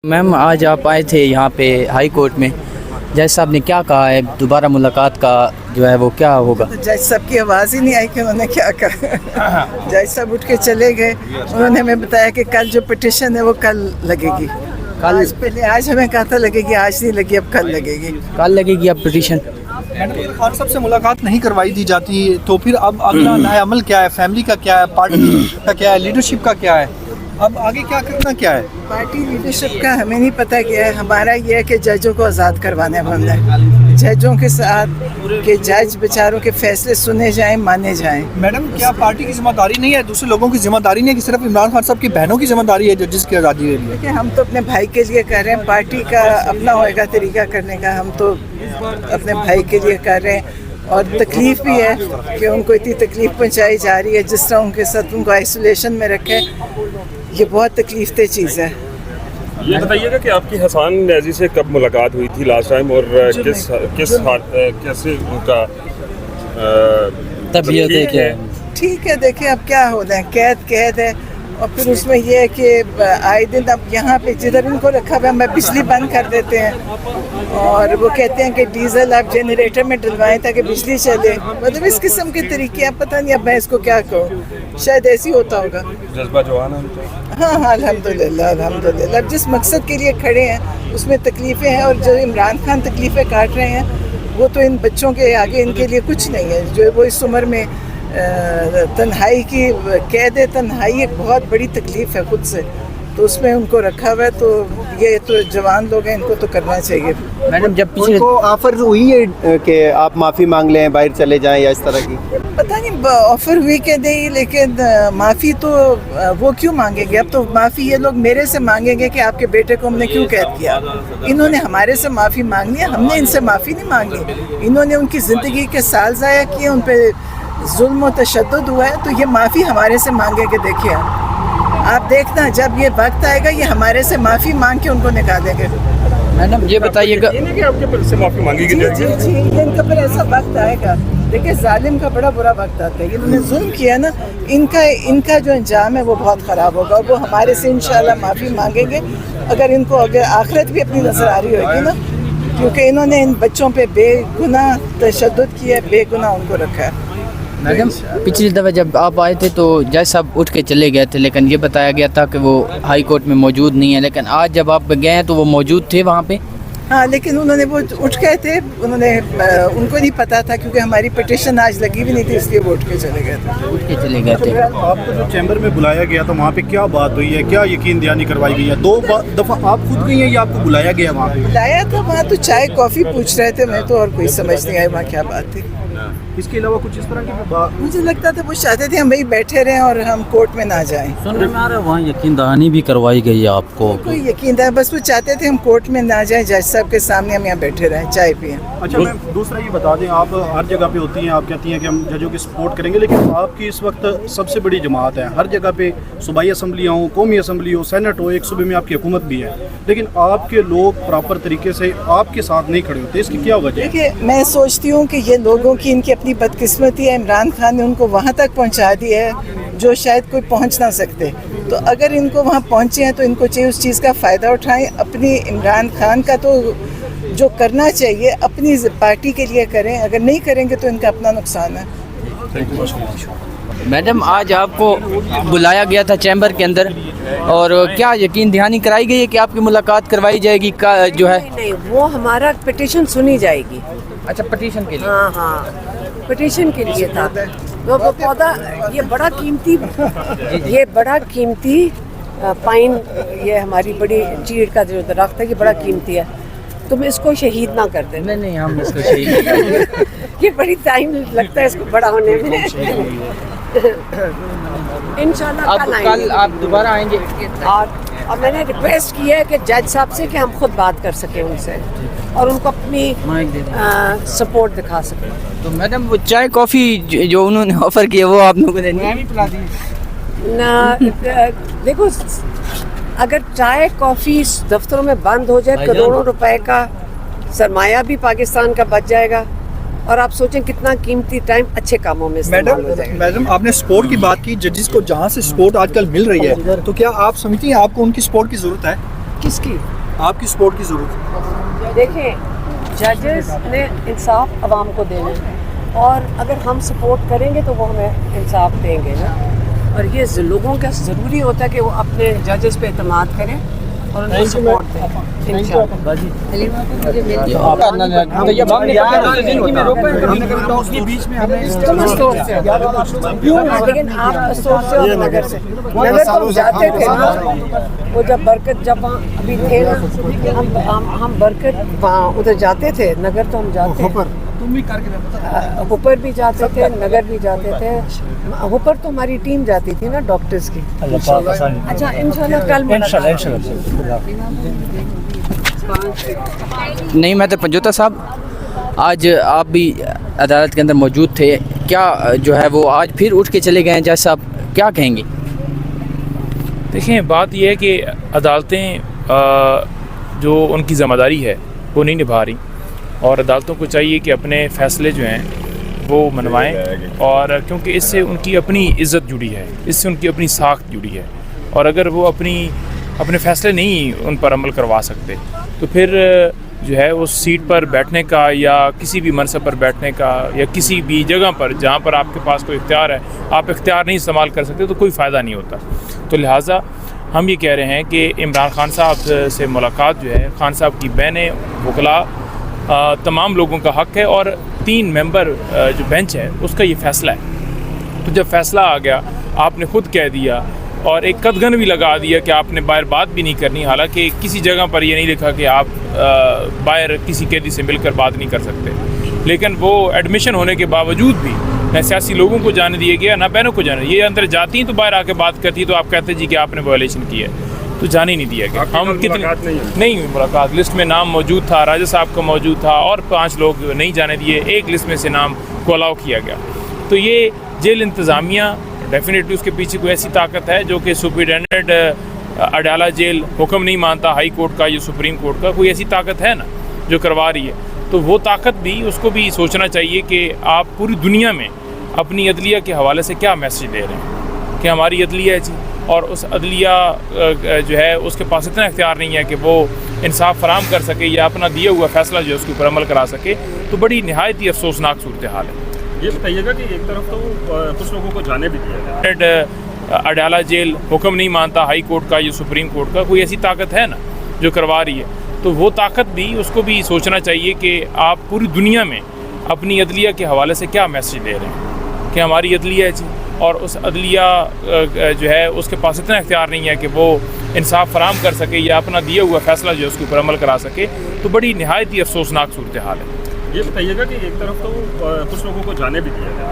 میم آج آپ آئے تھے یہاں پہ ہائی کورٹ میں، جج صاحب نے کیا کہا ہے دوبارہ ملاقات کا جو ہے وہ کیا ہوگا؟ جج صاحب کی آواز ہی نہیں آئی کہ انہوں نے کیا کہا۔ جج صاحب اٹھ کے چلے گئے۔ انہوں نے ہمیں بتایا کہ کل جو پٹیشن ہے وہ کل لگے گی۔ آج ہمیں کہا تھا لگے گی، آج نہیں لگی، اب کل لگے گی۔ کل لگے گی اب پٹیشن؟ خان صاحب سے ملاقات نہیں کروائی دی جاتی تو پھر اب اگلا نیا عمل کیا ہے؟ فیملی کا کیا ہے؟ پارٹی کا کیا ہے؟ لیڈرشپ کا کیا ہے؟ اب آگے کیا کرنا کیا ہے؟ پارٹی لیڈرشپ کا ہمیں نہیں پتہ کیا ہے۔ ہمارا یہ ہے کہ ججوں کو آزاد کروانے بند ہے، ججوں کے ساتھ کہ جج بیچاروں کے فیصلے سنے جائیں، مانے جائیں۔ میڈم کیا پارٹی کی ذمہ داری نہیں ہے، دوسرے لوگوں کی ذمہ داری نہیں ہے کہ صرف عمران خان صاحب کی بہنوں کی ذمہ داری ہے ججز کی آزادی کے لیے؟ کہ ہم تو اپنے بھائی کے لیے کر رہے ہیں، پارٹی کا اپنا ہوئے گا طریقہ کرنے کا، ہم تو اپنے بھائی کے لیے کر رہے ہیں۔ اور تکلیف بھی ہے کہ ان کو اتنی تکلیف پہنچائی جا رہی ہے، جس طرح ان کے ساتھ ان کو آئسولیشن میں رکھے، یہ بہت تکلیف دہ چیز ہے۔ یہ بتائیے گا کہ آپ کی حسان نیازی سے کب ملاقات ہوئی تھی لاسٹ ٹائم، اور کیسے ان کا طبیعت ہے کیا؟ ٹھیک ہے، دیکھیں اب کیا ہونا ہے، قید ہے، اور پھر اس میں یہ ہے کہ آئے دن اب یہاں پہ جدھر ان کو رکھا ہوا ہے ہمیں بجلی بند کر دیتے ہیں، اور وہ کہتے ہیں کہ ڈیزل آپ جنریٹر میں ڈلوائیں تاکہ بجلی چلے۔ مطلب اس قسم کے طریقے، اب پتہ نہیں اب میں اس کو کیا کہوں، شاید ایسی ہوتا ہوگا۔ جذبہ جوان ہے؟ ہاں الحمدللہ الحمدللہ۔ اب جس مقصد کے لیے کھڑے ہیں اس میں تکلیفیں ہیں، اور جو عمران خان تکلیفیں کاٹ رہے ہیں وہ تو ان بچوں کے آگے ان کے لیے کچھ نہیں ہے، جو وہ اس عمر میں تنہائی کی قید ہے۔ تنہائی ایک بہت بڑی تکلیف ہے خود سے، تو اس میں ان کو رکھا ہوا ہے، تو یہ تو جوان لوگ ہیں، ان کو تو کرنا چاہیے۔ میڈم جب ان کو آفر ہوئی ہے کہ آپ معافی مانگ لیں، باہر چلے جائیں یا اس طرح کی؟ پتہ نہیں آفر ہوئی کہ نہیں، لیکن معافی تو وہ کیوں مانگیں گے؟ اب تو معافی یہ لوگ میرے سے مانگیں گے کہ آپ کے بیٹے کو ہم نے کیوں قید کیا۔ انہوں نے ہمارے سے معافی مانگنی ہے، ہم نے ان سے معافی نہیں مانگی۔ انہوں نے ان کی زندگی کے سال ضائع کیے، ان پہ ظلم و تشدد ہوا ہے، تو یہ معافی ہمارے سے مانگے کہ دیکھیں آپ دیکھنا جب یہ وقت آئے گا یہ ہمارے سے معافی مانگ کے ان کو نکالیں گے۔ میڈم یہ بتائیے گا، کہ آپ کے سے معافی مانگی جی گئی؟ جی جی، ان کا پھر ایسا وقت آئے گا، دیکھیں ظالم کا بڑا برا وقت آتا ہے، انہوں نے ظلم کیا نا، ان کا جو انجام ہے وہ بہت خراب ہوگا، اور وہ ہمارے سے انشاءاللہ معافی مانگیں گے اگر ان کو اگر آخرت بھی اپنی نظر آ رہی ہوگی نا، کیونکہ انہوں نے ان بچوں پہ بے گناہ تشدد کیا ہے، بے گناہ ان کو رکھا ہے۔ میڈم پچھلی دفعہ جب آپ آئے تھے تو جج صاحب اٹھ کے چلے گئے تھے، لیکن یہ بتایا گیا تھا کہ وہ ہائی کورٹ میں موجود نہیں ہے، لیکن آج جب آپ گئے ہیں تو وہ موجود تھے وہاں پہ؟ ہاں، لیکن انہوں نے وہ اٹھ گئے تھے، ان کو نہیں پتا تھا کیونکہ ہماری پٹیشن آج لگی بھی نہیں تھی، اس لیے وہ اٹھ کے چلے گئے تھے۔ اٹھ کے چلے گئے تھے۔ آپ کو جو چیمبر میں بلایا گیا تھا وہاں پہ کیا بات ہوئی ہے؟ کیا یقین دہانی کروائی گئی ہے؟ 2 دفعہ آپ خود گئی ہیں یا آپ کو بلایا گیا وہاں پہ؟ بلایا تھا وہاں، تو چائے کافی پوچھ رہے تھے، میں تو اور کوئی سمجھ نہیں آئی وہاں کیا بات تھی۔ اس کے علاوہ کچھ اس طرح کی بات؟ مجھے لگتا تھا وہ چاہتے تھے ہم وہی بیٹھے رہیں اور ہم کورٹ میں نہ جائیں۔ سننے میں آ رہا ہے وہاں یقین دہانی بھی کروائی گئی ہے آپ کو؟ کوئی یقین تھا، بس وہ چاہتے تھے ہم کورٹ میں نہ جائیں، جج صاحب کے سامنے ہم یہاں بیٹھے رہیں، چائے پئیں۔ اچھا میم، دوسرا یہ بتا دیں، آپ ہر جگہ پہ ہوتی ہیں، آپ کہتی ہیں کہ ہم ججوں کی سپورٹ کریں گے، لیکن آپ کی اس وقت سب سے بڑی جماعت ہے، ہر جگہ پہ صوبائی اسمبلیاں ہوں، قومی اسمبلی ہو، سینٹ ہو، ایک صوبے میں آپ کی حکومت بھی ہے، لیکن آپ کے لوگ پراپر طریقے سے آپ کے ساتھ نہیں کھڑے ہوتے، اس کی کیا وجہ ہے؟ دیکھیے میں سوچتی ہوں کہ یہ لوگوں کی ان کی اپنی بدقسمتی ہے، عمران خان نے ان کو وہاں تک پہنچا دیا ہے جو شاید کوئی پہنچ نہ سکتے، تو اگر ان کو وہاں پہنچے ہیں تو ان کو چاہیے اس چیز کا فائدہ اٹھائیں، اپنی عمران خان کا تو جو کرنا چاہیے اپنی پارٹی کے لیے کریں، اگر نہیں کریں گے تو ان کا اپنا نقصان ہے۔ میڈم آج آپ کو بلایا گیا تھا چیمبر کے اندر، اور کیا یقین دہانی کرائی گئی ہے کہ آپ کی ملاقات کروائی جائے گی جو ہے؟ نہیں، وہ ہمارا پٹیشن سنی جائے گی۔ اچھا پٹیشن کے لیے؟ ہاں پٹیشن کے لیے تھا، وہ پودا یہ بڑا قیمتی پائن، یہ ہماری بڑی چیڑ کا جو درخت ہے، یہ بڑا قیمتی ہے، تم اس کو شہید نہ کر دیں۔ نہیں ہم اس کو شہید یہ بڑی ٹائم لگتا ہے اس کو بڑا ہونے میں۔ انشاءاللہ کل آپ دوبارہ آئیں گے؟ اور میں نے ریکویسٹ کی ہے کہ جج صاحب سے کہ ہم خود بات کر سکیں ان سے اور ان کو اپنی سپورٹ دکھا سکیں۔ تو میڈم وہ چائے کافی جو انہوں نے آفر کیا وہ آپ لوگوں نے نہیں پلا دی؟ دیکھو، اگر چائے کافی دفتروں میں بند ہو جائے، کروڑوں روپے کا سرمایہ بھی پاکستان کا بچ جائے گا، اور آپ سوچیں کتنا قیمتی ٹائم اچھے کاموں میں استعمال ہو جائے گا۔ میڈم آپ نے سپورٹ کی بات کی، ججز کو جہاں سے سپورٹ آج کل مل رہی ہے، تو کیا آپ سمجھتی ہیں آپ کو ان کی سپورٹ کی ضرورت ہے؟ کس کی؟ آپ کی سپورٹ کی ضرورت ہے. دیکھیں ججز نے انصاف عوام کو دینا ہے اور اگر ہم سپورٹ کریں گے تو وہ ہمیں انصاف دیں گے نا. اور یہ لوگوں کا ضروری ہوتا ہے کہ وہ اپنے ججز پہ اعتماد کریں اور ان کو سپورٹ دیں انشاءاللہ. لیکن آپ اسٹور سے اور نگر سے نگر تو ہم جاتے تھے نا. وہ جب برکت جب وہاں ابھی تھے نا ہم برکت وہاں ادھر جاتے تھے. نگر تو ہم جاتے ہیں, اوپر بھی جاتے تھے, نگر بھی جاتے تھے. اوپر تو ہماری ٹیم جاتی تھی نا ڈاکٹرز کی. اچھا انشاءاللہ کل نہیں میں تو پنجوتا صاحب آج آپ بھی عدالت کے اندر موجود تھے, کیا جو ہے وہ آج پھر اٹھ کے چلے گئے ہیں جج صاحب, کیا کہیں گے؟ دیکھیں بات یہ ہے کہ عدالتیں جو ان کی ذمہ داری ہے وہ نہیں نبھا رہی اور عدالتوں کو چاہیے کہ اپنے فیصلے جو ہیں وہ منوائیں. اور کیونکہ اس سے ان کی اپنی عزت جڑی ہے, اس سے ان کی اپنی ساکھ جڑی ہے, اور اگر وہ اپنے فیصلے نہیں ان پر عمل کروا سکتے تو پھر جو ہے اس سیٹ پر بیٹھنے کا یا کسی بھی منصب پر بیٹھنے کا یا کسی بھی جگہ پر جہاں پر آپ کے پاس کوئی اختیار ہے آپ اختیار نہیں استعمال کر سکتے تو کوئی فائدہ نہیں ہوتا. تو لہٰذا ہم یہ کہہ رہے ہیں کہ عمران خان صاحب سے ملاقات جو ہے, خان صاحب کی بہنیں, وکلاء, تمام لوگوں کا حق ہے اور 3 ممبر جو بینچ ہے اس کا یہ فیصلہ ہے. تو جب فیصلہ آ گیا آپ نے خود کہہ دیا اور ایک قدغن بھی لگا دیا کہ آپ نے باہر بات بھی نہیں کرنی, حالانکہ کسی جگہ پر یہ نہیں لکھا کہ آپ باہر کسی قیدی سے مل کر بات نہیں کر سکتے, لیکن وہ ایڈمیشن ہونے کے باوجود بھی نہ سیاسی لوگوں کو جانے دیا گیا نہ بہنوں کو جانے. یہ اندر جاتی ہیں تو باہر آ کے بات کرتی تو آپ کہتے جی کہ آپ نے وائلیشن کی ہے, تو جانے نہیں دیا گیا. ہم کتنے نہیں ہوئی ملاقات, لسٹ میں نام موجود تھا, راجہ صاحب کا موجود تھا اور 5 لوگ نہیں جانے دیے, ایک لسٹ میں سے نام کو الاؤ کیا گیا. تو یہ جیل انتظامیہ ڈیفینیٹلی اس کے پیچھے کوئی ایسی طاقت ہے جو کہ سپرنٹینڈنٹ اڈیالہ جیل حکم نہیں مانتا ہائی کورٹ کا یا سپریم کورٹ کا, کوئی ایسی طاقت ہے نا جو کروا رہی ہے. تو وہ طاقت بھی اس کو بھی سوچنا چاہیے کہ آپ پوری دنیا میں اپنی عدلیہ کے حوالے سے کیا میسیج دے رہے ہیں کہ ہماری عدلیہ ہے جی, اور اس عدلیہ جو ہے اس کے پاس اتنا اختیار نہیں ہے کہ وہ انصاف فراہم کر سکے یا اپنا دیا ہوا فیصلہ جو ہے اس کے اوپر عمل کرا سکے. تو بڑی نہایت ہی افسوسناک صورتحال ہے. یہ بتائیے گا کہ ایک طرف تو کچھ لوگوں کو جانے بھی دیا گیا, اڈیالہ جیل حکم نہیں مانتا ہائی کورٹ کا یا سپریم کورٹ کا, کوئی ایسی طاقت ہے نا جو کروا رہی ہے. تو وہ طاقت بھی اس کو بھی سوچنا چاہیے کہ آپ پوری دنیا میں اپنی عدلیہ کے حوالے سے کیا میسیج دے رہے ہیں کہ ہماری عدلیہ ہے جی, اور اس عدلیہ جو ہے اس کے پاس اتنا اختیار نہیں ہے کہ وہ انصاف فراہم کر سکے یا اپنا دیا ہوا فیصلہ جو ہے اس کے اوپر عمل کرا سکے. تو بڑی نہایت ہی افسوسناک صورتحال ہے. یہ بتائیے گا کہ ایک طرف تو کچھ لوگوں کو جانے بھی دیا گیا.